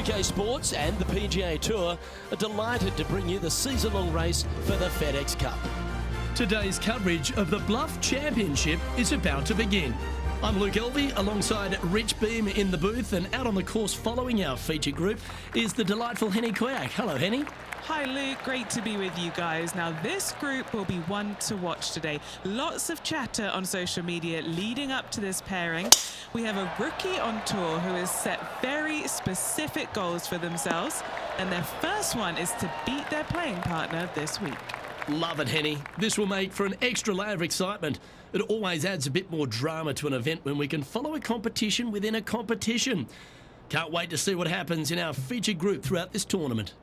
SK Sports and the PGA Tour are delighted to bring you the season-long race for the FedEx Cup. Today's coverage of the Bluff Championship is about to begin. I'm Luke Elvey alongside Rich Beam in the booth, and out on the course following our feature group is the delightful Henny Koyak. Hello, Henny. Hi Luke, great to be with you guys. Now this group will be one to watch today. Lots of chatter on social media leading up to this pairing. We have a rookie on tour who has set very specific goals for themselves, and their first one is to beat their playing partner this week. Love it, Henny. This will make for an extra layer of excitement. It always adds a bit more drama to an event when we can follow a competition within a competition. Can't wait to see what happens in our featured group throughout this tournament.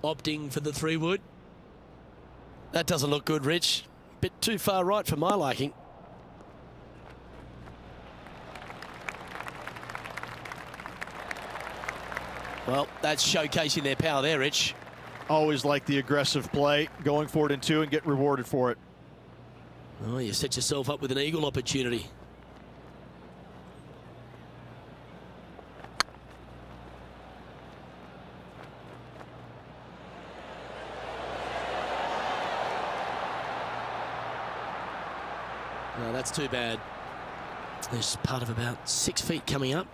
Opting for the 3-wood. That doesn't look good, Rich. Bit too far right for my liking. Well, that's showcasing their power there, Rich. Always like the aggressive play, going for it in two and get rewarded for it. Oh, you set yourself up with an eagle opportunity. No, that's too bad. There's part of about 6 feet coming up.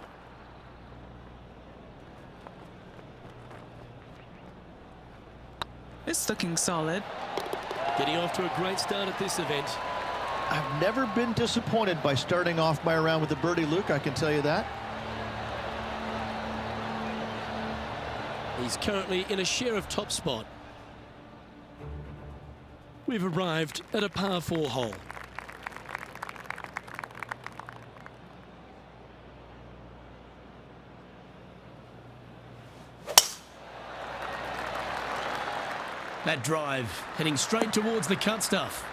It's looking solid. Getting off to a great start at this event. I've never been disappointed by starting off my round with a birdie, Luke, I can tell you that. He's currently in a share of top spot. We've arrived at a par 4 hole. That drive heading straight towards the cut stuff.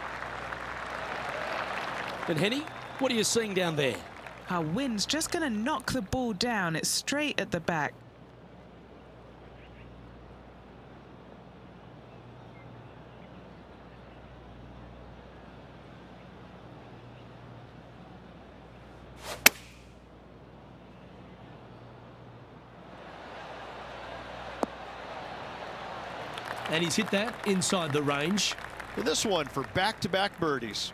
And Henny, what are you seeing down there? Our wind's just going to knock the ball down. It's straight at the back. And he's hit that inside the range. This one for back-to-back birdies.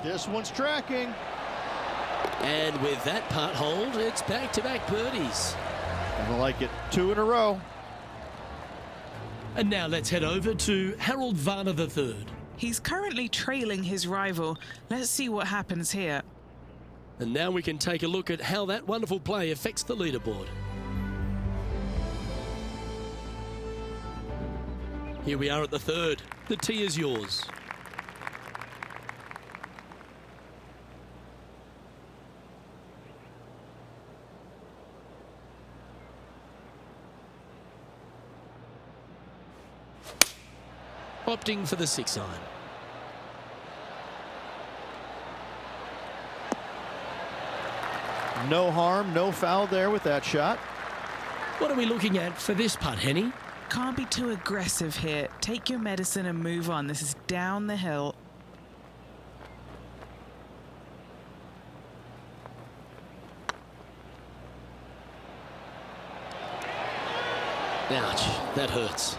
This one's tracking. And with that putt hold, it's back-to-back birdies. I like it. 2 in a row. And now let's head over to Harold Varner III. He's currently trailing his rival. Let's see what happens here. And now we can take a look at how that wonderful play affects the leaderboard. Here we are at the 3rd. The tee is yours. Opting for the 6-iron. No harm, no foul there with that shot. What are we looking at for this putt, Henny? Can't be too aggressive here. Take your medicine and move on. This is down the hill. Ouch, that hurts.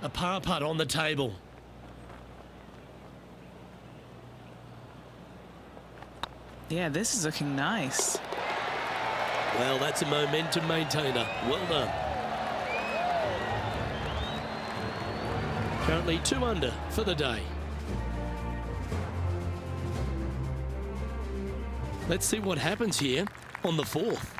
A par putt on the table. Yeah, this is looking nice. Well, that's a momentum maintainer. Well done. Currently 2 under for the day. Let's see what happens here on the 4th.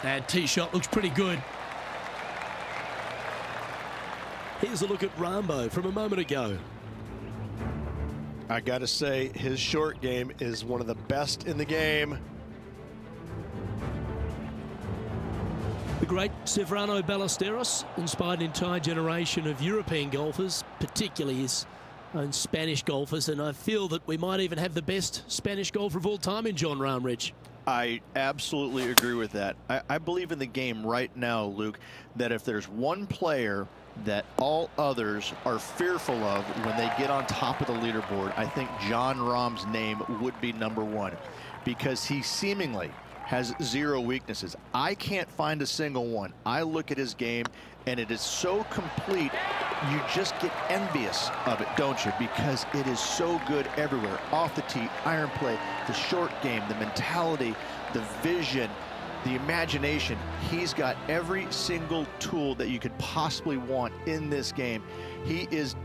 That tee shot looks pretty good. Here's a look at Rambo from a moment ago. I gotta say, his short game is one of the best in the game. The great Cevrano Ballesteros inspired an entire generation of European golfers, particularly his own Spanish golfers, and I feel that we might even have the best Spanish golfer of all time in Jon Rahm, Rich. I absolutely agree with that. I believe in the game right now, Luke, that if there's one player that all others are fearful of when they get on top of the leaderboard, I think Jon Rahm's name would be #1, because he seemingly has zero weaknesses. I can't find a single one. I look at his game and it is so complete, you just get envious of it, don't you? Because it is so good everywhere. Off the tee, iron play, the short game, the mentality, the vision, the imagination. He's got every single tool that you could possibly want in this game. He is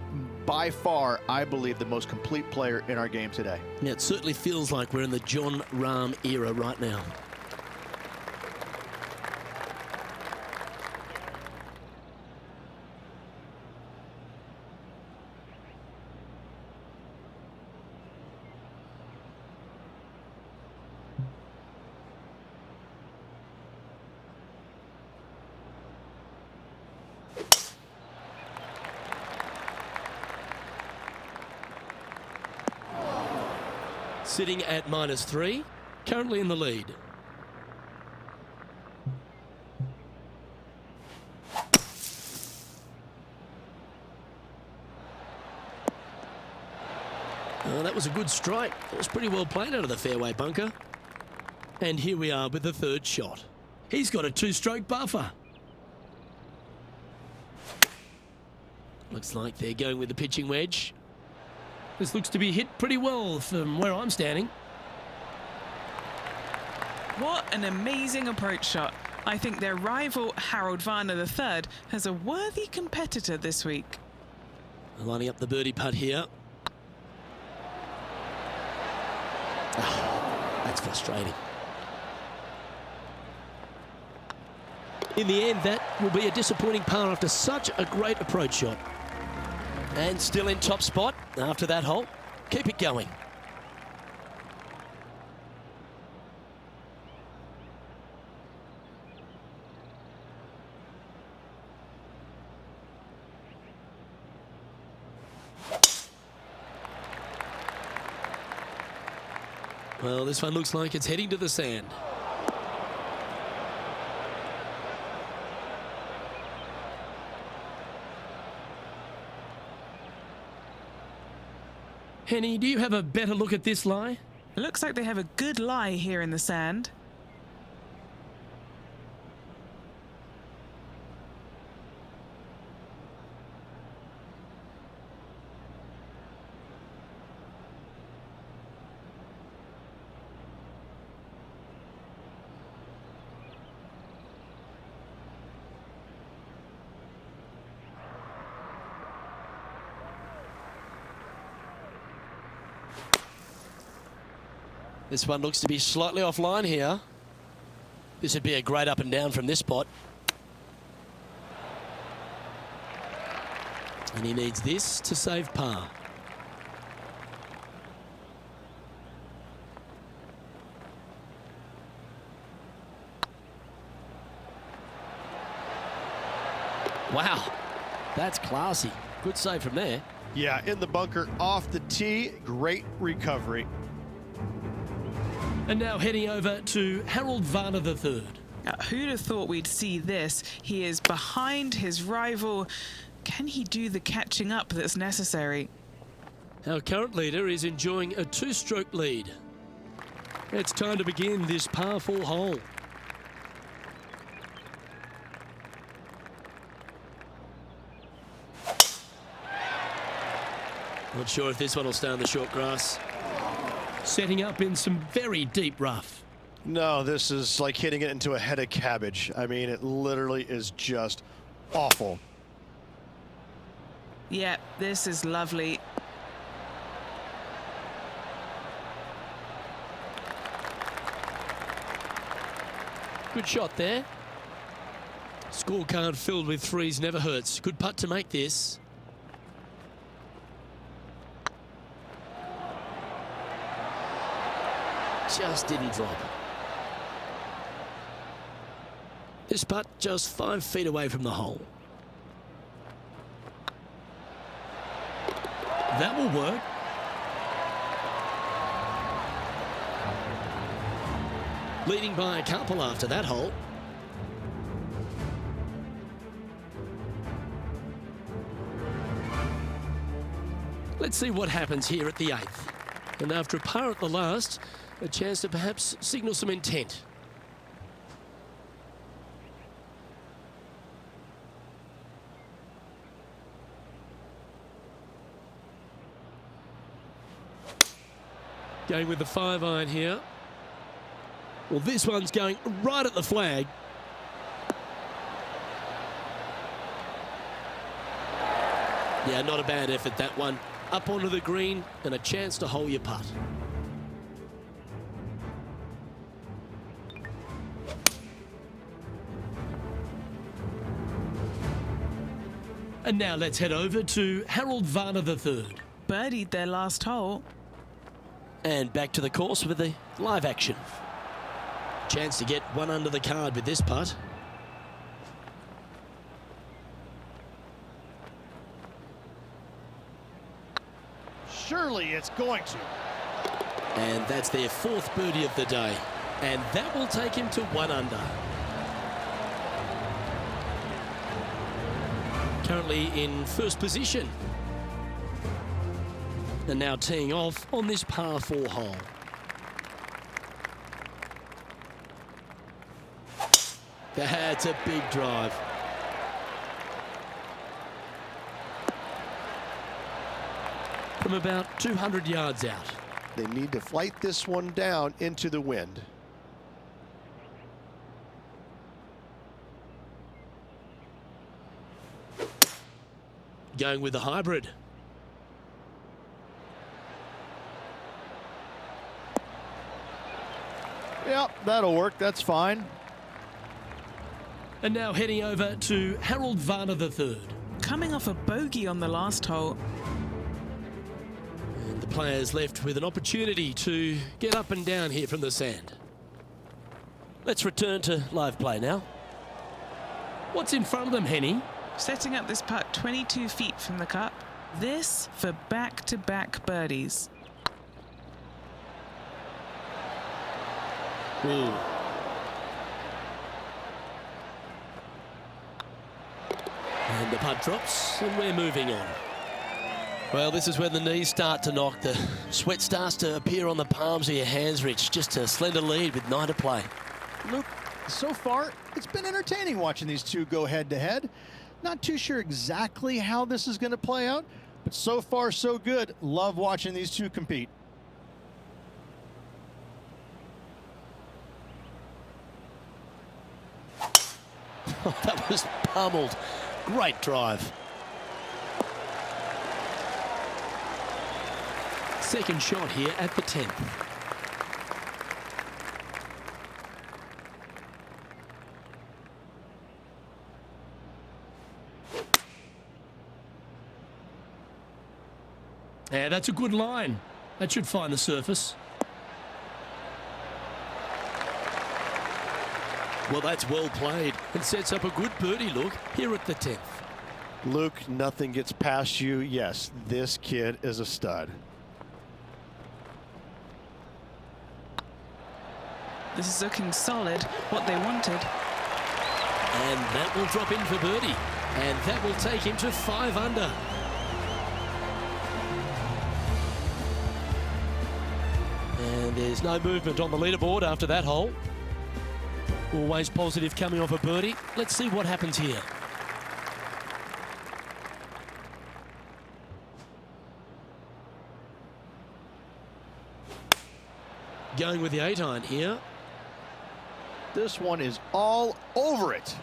by far, I believe, the most complete player in our game today. Yeah, it certainly feels like we're in the Jon Rahm era right now. Sitting at -3, currently in the lead. Oh, that was a good strike. It was pretty well played out of the fairway bunker. And here we are with the third shot. He's got a 2-stroke buffer. Looks like they're going with the pitching wedge. This looks to be hit pretty well from where I'm standing. What an amazing approach shot. I think their rival, Harold Varner III, has a worthy competitor this week. Lining up the birdie putt here. Oh, that's frustrating. In the end, that will be a disappointing par after such a great approach shot. And still in top spot after that hole. Keep it going. Well, this one looks like it's heading to the sand. Henny, do you have a better look at this lie? It looks like they have a good lie here in the sand. This one looks to be slightly offline here. This would be a great up and down from this spot. And he needs this to save par. Wow, that's classy. Good save from there. Yeah, in the bunker, off the tee, great recovery. And now heading over to Harold Varner III. Who'd have thought we'd see this? He is behind his rival. Can he do the catching up that's necessary? Our current leader is enjoying a 2-stroke lead. It's time to begin this par 4 hole. Not sure if this one will stay on the short grass. Setting up in some very deep rough. No, this is like hitting it into a head of cabbage. I mean, it literally is just awful. Yeah, this is lovely. Good shot there. Scorecard filled with threes never hurts. Good putt to make this. Just didn't drop. This putt just 5 feet away from the hole. That will work. Leading by a couple after that hole. Let's see what happens here at the 8th. And after a par at the last, a chance to perhaps signal some intent. Going with the 5-iron here. Well, this one's going right at the flag. Yeah, not a bad effort, that one. Up onto the green and a chance to hole your putt. And now let's head over to Harold Varner III. Birdied their last hole. And back to the course with the live action. Chance to get one under the card with this putt. Surely it's going to. And that's their 4th birdie of the day. And that will take him to 1 under. Currently in first position. And now teeing off on this par 4 hole. That's a big drive. From about 200 yards out. They need to flight this one down into the wind. Going with the hybrid. Yep, that'll work. That's fine. And now heading over to Harold Varner III. Coming off a bogey on the last hole. And the players left with an opportunity to get up and down here from the sand. Let's return to live play now. What's in front of them, Henny? Setting up this putt 22 feet from the cup. This for back-to-back birdies. Ooh. And the putt drops, and we're moving on. Well, this is when the knees start to knock. The sweat starts to appear on the palms of your hands, Rich. Just a slender lead with 9 to play. Luke, so far, it's been entertaining watching these two go head-to-head. Not too sure exactly how this is going to play out, but so far, so good. Love watching these two compete. That was pummeled. Great drive. Second shot here at the 10th. Yeah, that's a good line. That should find the surface. Well, that's well played and sets up a good birdie look here at the 10th. Luke, nothing gets past you. Yes, this kid is a stud. This is looking solid, what they wanted. And that will drop in for birdie. And that will take him to 5 under. And there's no movement on the leaderboard after that hole. Always positive coming off a birdie. Let's see what happens here. Going with the 8-iron here. This one is all over it.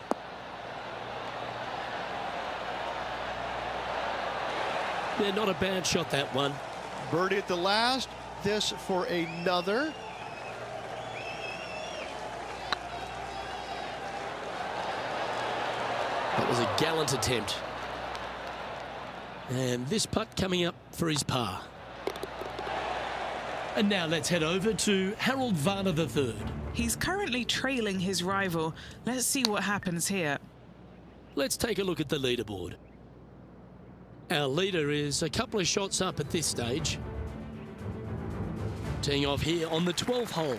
Yeah, not a bad shot, that one. Birdie at the last. This for another. That was a gallant attempt. And this putt coming up for his par. And now let's head over to Harold Varner III. He's currently trailing his rival. Let's see what happens here. Let's take a look at the leaderboard. Our leader is a couple of shots up at this stage. Teeing off here on the 12th hole.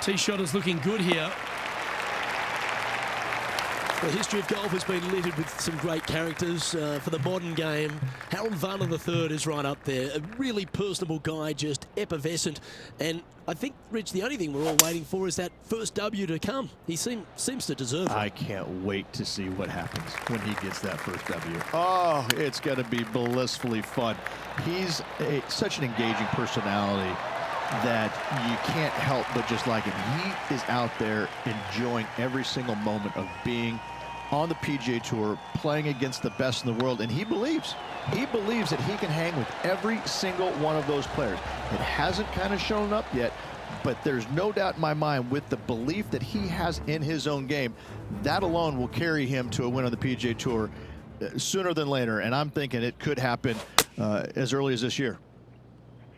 Tee shot is looking good here. The history of golf has been littered with some great characters for the modern game. Harold Varner III is right up there. A really personable guy, just effervescent. And I think, Rich, the only thing we're all waiting for is that first W to come. He seems to deserve it. I can't wait to see what happens when he gets that first W. Oh, it's going to be blissfully fun. He's such an engaging personality that you can't help but just like him. He is out there enjoying every single moment of being on the PGA Tour, playing against the best in the world, and he believes that he can hang with every single one of those players. It hasn't kind of shown up yet, but there's no doubt in my mind with the belief that he has in his own game, that alone will carry him to a win on the PGA Tour sooner than later, and I'm thinking it could happen as early as this year.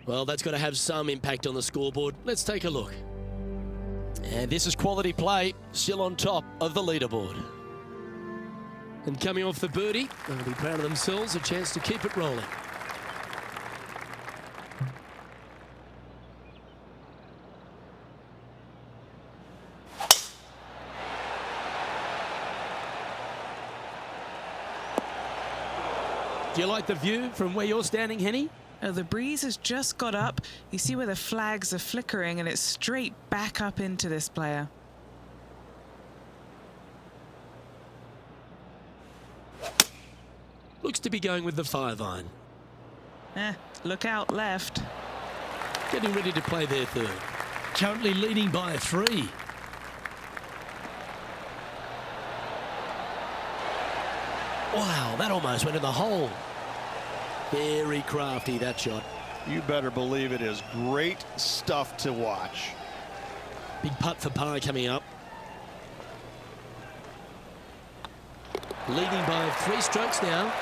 Well, that's got to have some impact on the scoreboard. Let's take a look. And this is quality play, still on top of the leaderboard. And coming off the birdie, they'll be proud of themselves, a chance to keep it rolling. Do you like the view from where you're standing, Henny? Oh, the breeze has just got up. You see where the flags are flickering, and it's straight back up into this player. Looks to be going with the 5-iron. Look out left. Getting ready to play their third. Currently leading by a 3. Wow, that almost went in the hole. Very crafty, that shot. You better believe it is great stuff to watch. Big putt for par coming up. Leading by 3 strokes now.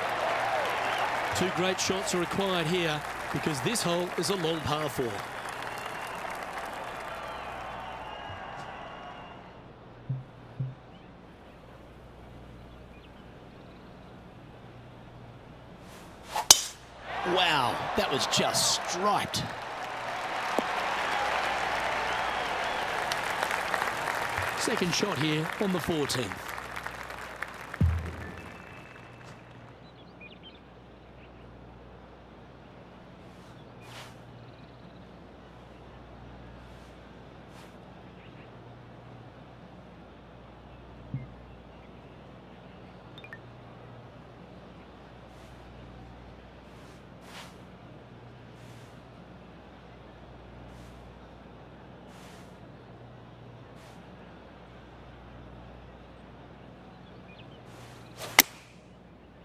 2 great shots are required here because this hole is a long par 4. Wow, that was just striped. Second shot here on the 14th.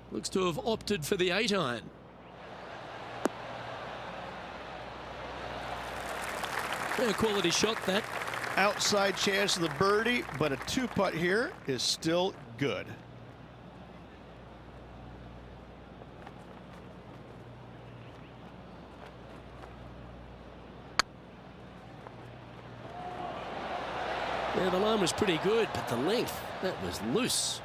Looks to have opted for the 8-iron. A quality shot, that. Outside chance of the birdie, but a 2-putt here is still good. Yeah, the line was pretty good, but the length, that was loose.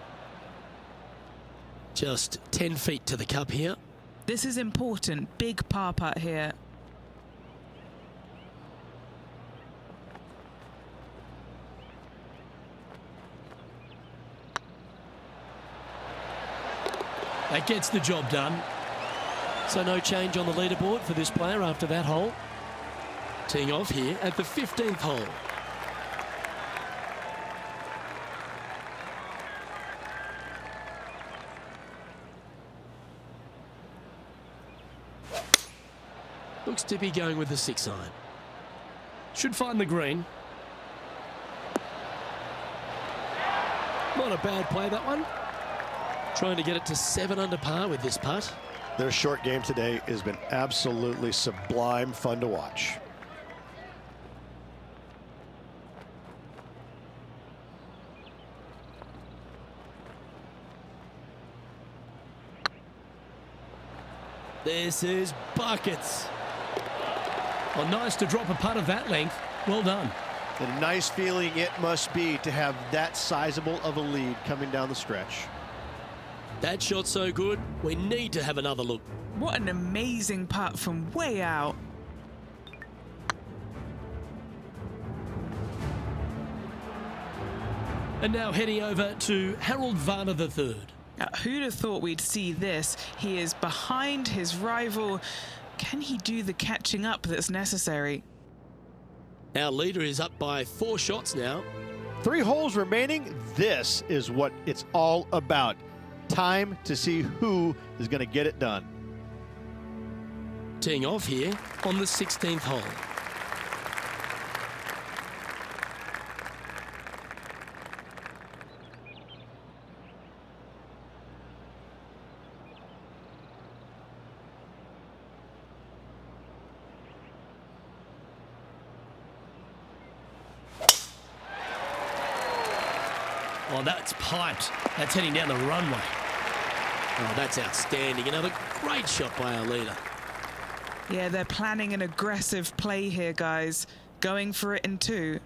Just 10 feet to the cup here. This is important. Big par putt here. That gets the job done. So no change on the leaderboard for this player after that hole. Teeing off here at the 15th hole. Looks to be going with the 6-iron. Should find the green. Not a bad play, that one. Trying to get it to 7 under par with this putt. Their short game today has been absolutely sublime fun to watch. This is buckets. Well, nice to drop a putt of that length. Well done. And a nice feeling it must be to have that sizable of a lead coming down the stretch. That shot's so good, we need to have another look. What an amazing putt from way out. And now heading over to Harold Varner III. Now, who'd have thought we'd see this? He is behind his rival. Can he do the catching up that's necessary? Our leader is up by 4 shots now. 3 holes remaining. This is what it's all about. Time to see who is going to get it done. Teeing off here on the 16th hole. Oh, that's piped. That's heading down the runway. Oh, that's outstanding. Another great shot by our leader. Yeah, they're planning an aggressive play here, guys. Going for it in 2.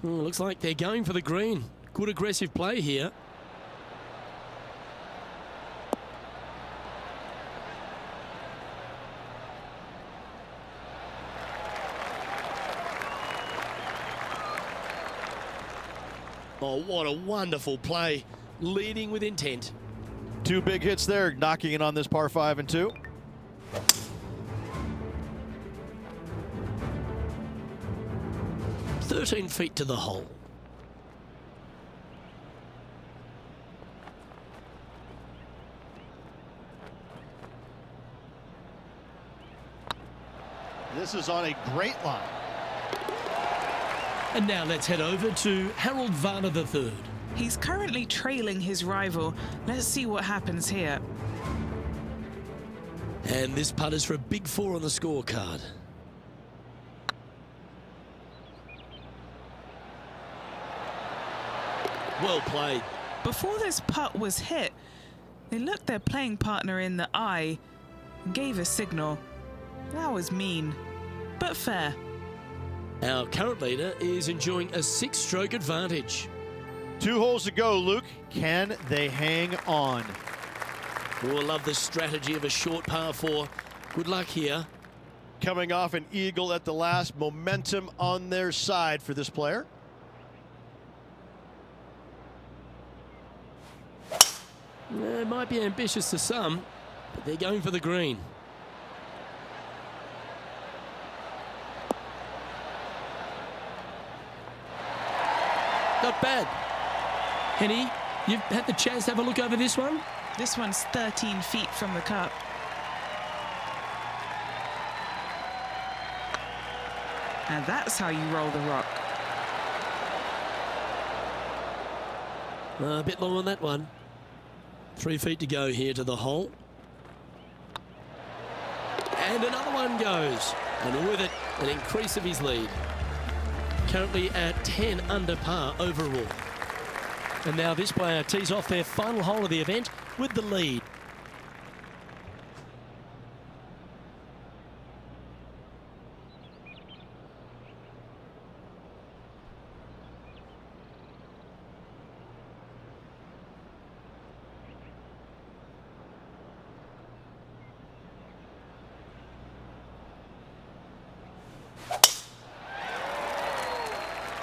Looks like they're going for the green. Good aggressive play here. Oh, what a wonderful play. Leading with intent. 2 big hits there, knocking it on this par 5 and 2. "13 feet to the hole. This is on a great line. And now let's head over to Harold Varner III. He's currently trailing his rival. Let's see what happens here. And this putt is for a big 4 on the scorecard. Well played. Before this putt was hit, they looked their playing partner in the eye and gave a signal. That was mean, but fair. Our current leader is enjoying a 6-stroke advantage. 2 holes to go, Luke. Can they hang on? Oh, I love the strategy of a short par 4. Good luck here. Coming off an eagle at the last, momentum on their side for this player. It might be ambitious to some, but they're going for the green. Not bad. Henny, you've had the chance to have a look over this one? This one's 13 feet from the cup. And that's how you roll the rock. A bit long on that one. 3 feet to go here to the hole. And another one goes. And with it, an increase of his lead. Currently at 10 under par overall. And now this player tees off their final hole of the event with the lead.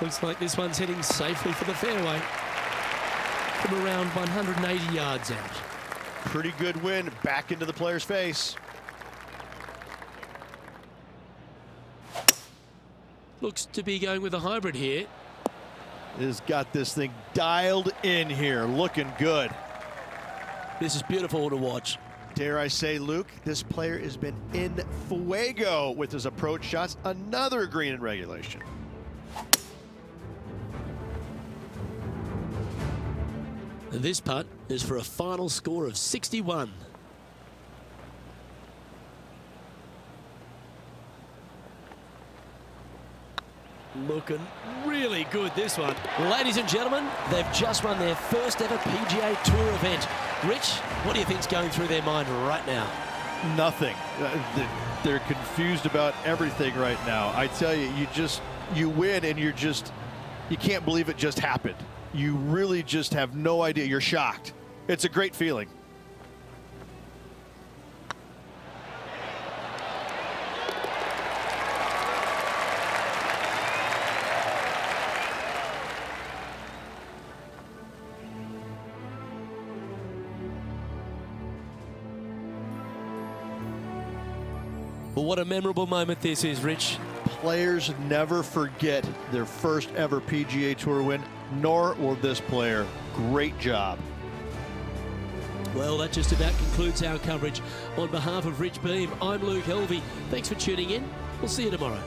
Looks like this one's heading safely for the fairway from around 180 yards out. Pretty good win back into the player's face. Looks to be going with a hybrid here. Has got this thing dialed in here, looking good. This is beautiful to watch. Dare I say, Luke, this player has been in fuego with his approach shots. Another green in regulation. This putt is for a final score of 61. Looking really really good, this one. Ladies and gentlemen, they've just won their first ever PGA Tour event. Rich, what do you think's going through their mind right now? Nothing. They're confused about everything right now. I tell you, you win and you can't believe it just happened. You really just have no idea. You're shocked. It's a great feeling. Well, what a memorable moment this is, Rich. Players never forget their first ever PGA Tour win, nor will this player. Great job. Well, that just about concludes our coverage. On behalf of Rich Beem, I'm Luke Helvey. Thanks for tuning in. We'll see you tomorrow.